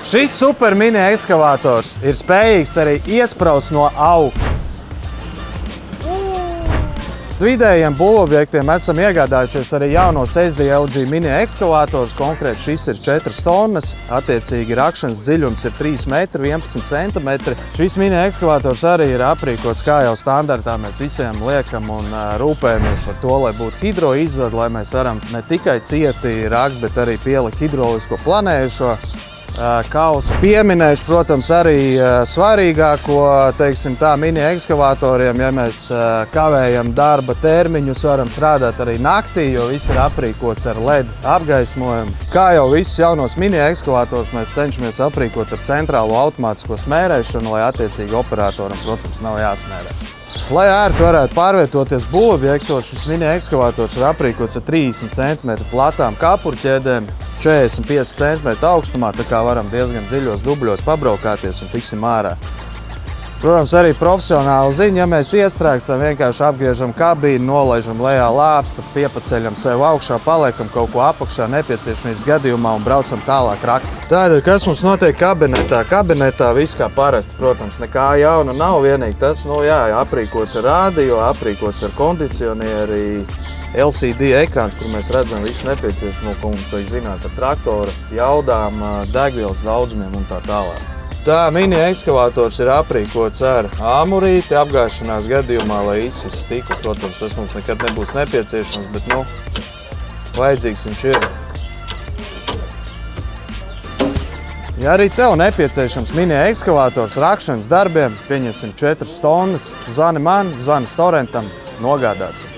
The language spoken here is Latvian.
Šis super mini ekskavators ir spējīgs arī iespraust no augšas. Vidējiem būvobjektiem esam iegādājušies arī jauno SDLG mini ekskavators, konkrēti šis ir 4 tonnas, attiecīgi rakšanas dziļums ir 3 metri 11 centimetri. Šis mini ekskavators arī ir aprīkots kā jau standartā, mēs visiem liekam un rūpējamies par to, lai būtu hidroizvade, lai mēs varam ne tikai cieti rakt, bet arī pielikt hidrolisko planējušo kausu. Pieminēšu, protams, arī svarīgāko, teiksim tā, mini ekskavatoriem, ja mēs kavējam darba termiņus, varam strādāt arī naktī, jo viss ir aprīkots ar LED apgaismojumu. Kā jau visus jaunos mini ekskavators, mēs cenšamies aprīkot ar centrālo automātisko smērēšanu, lai attiecīgi operatoram, protams, nav jāsmērē. Lai ērti varētu pārvietoties būvobjektos, šis mini ekskavators ir aprīkots ar 30 cm platām kapurķēdēm, 45 cm augstumā, tā kā varam diezgan dziļos dubļos pabraukāties un tiksim ārā. Protams, arī profesionāla ziņa, ja mēs iestrēgstam, vienkārši apgriežam kabīnu, nolaižam lejā lāpstu, piepaceļam sev augšā, paliekam kaut ko apakšā nepieciešamības gadījumā un braucam tālāk rakt. Tātad, kas mums notiek kabinetā? Kabinetā viss kā parasti, protams, nekā jauna nav, vienīgi tas, aprīkots ar radio, aprīkots ar kondicionieri, LCD ekrāns, kur mēs redzam visu nepieciešamo, ko mums vajag zināt par traktora, jaudām, degvielas daudzumiem un tā tālāk. Tā mini ekskavators ir aprīkots ar āmurīti apgāšanās gadījumā, lai izsist stiklu. Protams, tas mums nekad nebūs nepieciešams, bet, vajadzīgs viņš ir. Ja arī tev nepieciešams mini ekskavators rakšanas darbiem, pieņemsim 4 tonnas, zvani man, zvani Storentam, nogādāsim.